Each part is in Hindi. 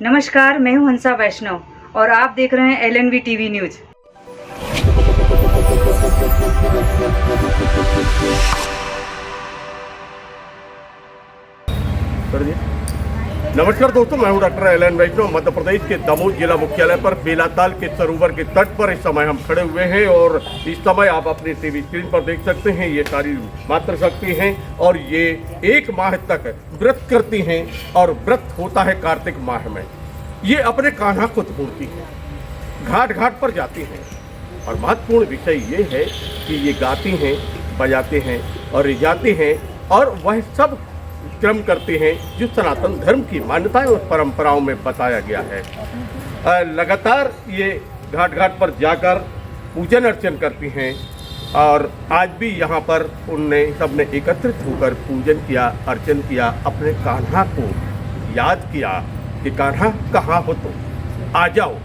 नमस्कार, मैं हूं हंसा वैष्णव और आप देख रहे हैं LNV टीवी न्यूज। नमस्कार दोस्तों, मैं हूं डॉक्टर एलन वैष्णव। मध्य प्रदेश के दमोह जिला मुख्यालय पर बेलाताल के सरोवर के तट पर इस समय हम खड़े हुए हैं और इस समय आप अपनी टीवी स्क्रीन पर देख सकते हैं ये सारी मातृशक्ति हैं और ये 1 माह तक व्रत करती हैं और व्रत होता है कार्तिक माह में। ये अपने कान्हा को ढूंढती हैं, घाट घाट पर जाती हैं और महत्वपूर्ण विषय ये है कि ये गाती हैं, बजाते हैं और रिझाती हैं और वह सब क्रम करते हैं जो सनातन धर्म की मान्यताएं और परंपराओं में बताया गया है। लगातार ये घाट घाट पर जाकर पूजन अर्चन करती हैं और आज भी यहाँ पर उनने सबने एकत्रित होकर पूजन किया, अर्चन किया, अपने कान्हा को याद किया कि कान्हा कहाँ हो तो आ जाओ।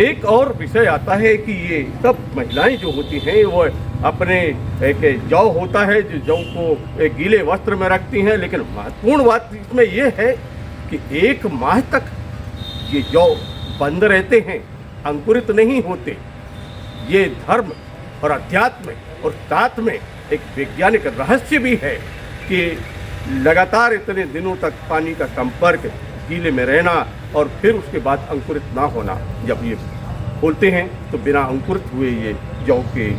एक और विषय आता है कि ये सब महिलाएं जो होती हैं वो अपने एक जौ होता है जो जौ को एक गीले वस्त्र में रखती हैं, लेकिन महत्वपूर्ण बात इसमें यह है कि 1 माह तक ये जौ बंद रहते हैं, अंकुरित नहीं होते। ये धर्म और अध्यात्म और साथ में एक वैज्ञानिक रहस्य भी है कि लगातार इतने दिनों तक पानी का संपर्क, गीले में रहना और फिर उसके बाद अंकुरित ना होना। जब ये फूलते हैं तो बिना अंकुरित हुए ये जौ के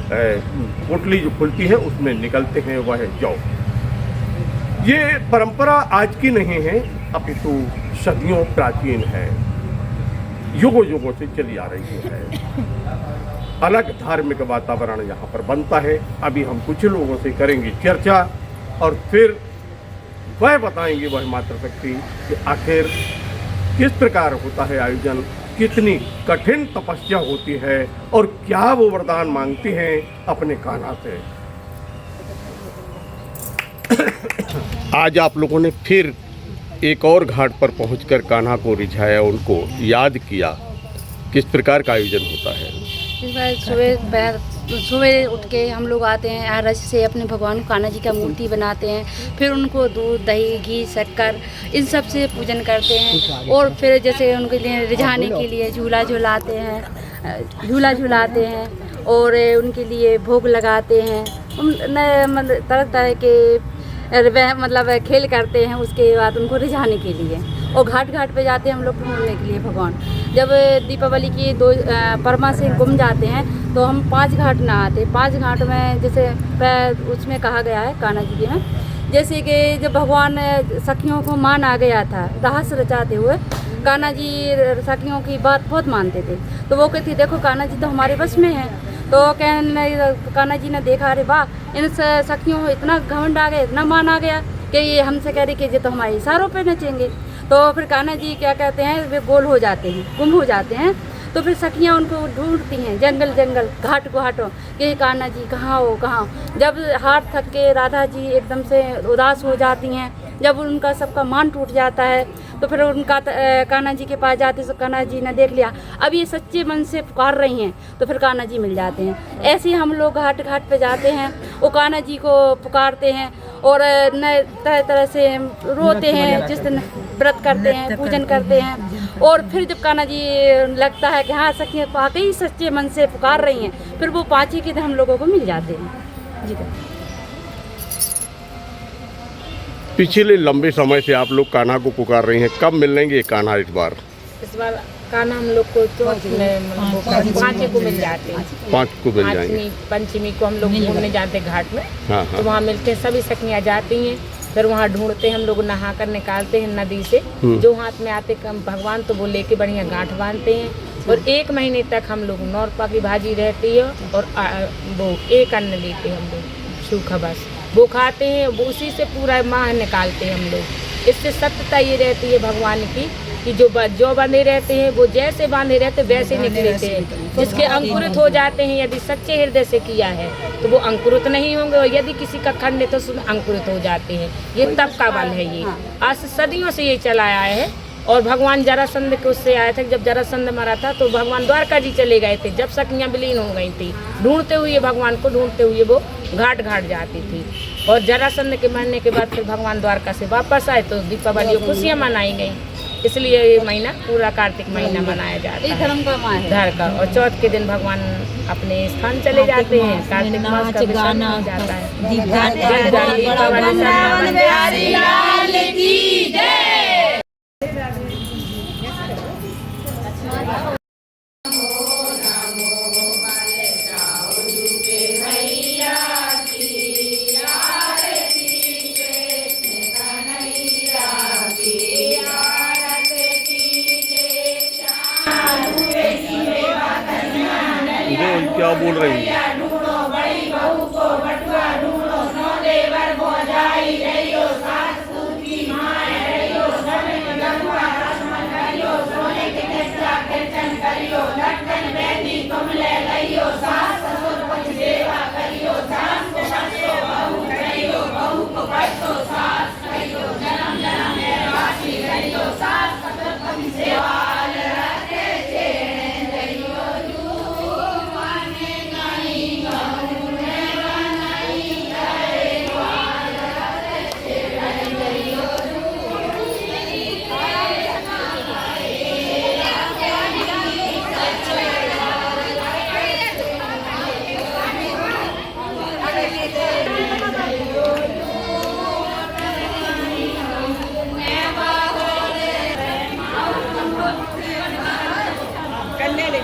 पोटली जो खुलती है उसमें निकलते हैं, वह जौ। ये परंपरा आज की नहीं है, अपितु सदियों प्राचीन है, युगों युगों से चली आ रही है। अलग धार्मिक वातावरण यहाँ पर बनता है। अभी हम कुछ लोगों से करेंगे चर्चा और फिर वह बताएंगे, वह मातृशक्ति, कि आखिर किस प्रकार होता है आयोजन, कितनी कठिन तपस्या होती है और क्या वो वरदान मांगती हैं अपने कान्हा से। आज आप लोगों ने फिर एक और घाट पर पहुंचकर कान्हा को रिझाया, उनको याद किया। किस प्रकार का आयोजन होता है? सुबह उठ के हम लोग आते हैं, आरस से अपने भगवान कान्हा जी का मूर्ति बनाते हैं, फिर उनको दूध, दही, घी, शक्कर इन सब से पूजन करते हैं और फिर जैसे उनके लिए रिझाने के लिए झूला झुलाते हैं और उनके लिए भोग लगाते हैं। तरह तरह के मतलब खेल करते हैं। उसके बाद उनको रिझाने के लिए और घाट घाट पे जाते हैं हम लोग ढूंढने के लिए भगवान। जब दीपावली की 2 परमा से गुम जाते हैं तो हम 5 घाट नहाते। 5 घाट में जैसे उसमें कहा गया है कान्हा जी के में, जैसे कि जब भगवान सखियों को मान आ गया था रहस रचाते हुए, कान्हा जी सखियों की बात बहुत मानते थे। तो वो कहती देखो कान्हा जी तो हमारे बस में है। तो कान्हा जी ने देखा, अरे वाह, इन सखियों को इतना घमंड आ गया, इतना मान आ गया कि ये हमसे कह रही कि ये तो हमारे इशारों पे नचेंगे। तो फिर कान्हा जी क्या कहते हैं, वे गोल हो जाते हैं, गुम हो जाते हैं। तो फिर सखियाँ उनको ढूंढती हैं जंगल जंगल, घाट घाटों कि कान्हा जी कहाँ हो, कहाँ। जब हाथ थक के राधा जी एकदम से उदास हो जाती हैं, जब उनका सबका मान टूट जाता है तो फिर उनका कान्हा जी के पास जाते तो कान्हा जी ने देख लिया, अब ये सच्चे मन से पुकार रही हैं, तो फिर कान्हा जी मिल जाते हैं। ऐसे ही हम लोग घाट घाट पे जाते हैं, वो कान्हा जी को पुकारते हैं और नए तरह तरह से रोते हैं, जिस दिन व्रत करते हैं, पूजन करते हैं। और फिर जब कान्हा जी लगता है कि हाँ सखियाँ वाकई सच्चे मन से पुकार रही हैं, फिर वो 5 ही के दिन हम लोगों को मिल जाते हैं। जी पिछले लंबे समय से आप लोग कान्हा को पुकार रही हैं, कब मिलेंगे कान्हा इस बार? कान्हा हम लोग को 5 को मिल जाते हैं। 5 को मिल जाएंगे। पंचमी को हम लोग घूमने जाते हैं घाट में। हाँ। तो वहाँ मिलते हैं, सभी सखियाँ जाती हैं, फिर वहाँ ढूंढते हैं हम लोग, नहा कर निकालते हैं नदी से। जो हाथ में आते भगवान तो वो लेके बढ़िया गांठ बांधते हैं और 1 महीने तक हम लोग नौरपा की भाजी रहती है और वो एक अन्न लेते हैं हम लोग, सूखा बस वो खाते हैं, वो उसी से पूरा माह निकालते हैं हम लोग। इससे सत्यता ये रहती है भगवान की कि जो बंधे रहते हैं वो जैसे बांधे रहते वैसे निकलते हैं। जिसके अंकुरित हो जाते हैं, यदि सच्चे हृदय से किया है तो वो अंकुरित नहीं होंगे, और यदि किसी का खंड तो उसमें अंकुरित हो जाते हैं। ये तब का बल है। ये आज सदियों से ये चला आया है। और भगवान जरासंध के उससे आए थे, जब जरासंध मरा था तो भगवान द्वारका जी चले गए थे, जब सखियाँ विलीन हो गई थी, ढूंढते हुए भगवान को ढूंढते हुए वो घाट घाट जाती थी। और जरासंध के मरने के बाद फिर भगवान द्वारका से वापस आए तो दीपावली खुशियाँ मनाई गई। इसलिए ये महीना पूरा कार्तिक महीना मनाया जाता ये है धर्म का माह है। धर का। और चौथ के दिन भगवान अपने स्थान चले जाते हैं। कार्तिक मास का विसर्जन हो जाता है। दीपावली ये क्या बोल रही है?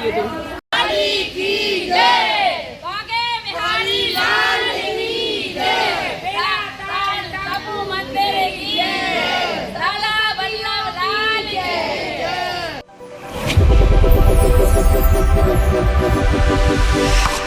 We'll be right back.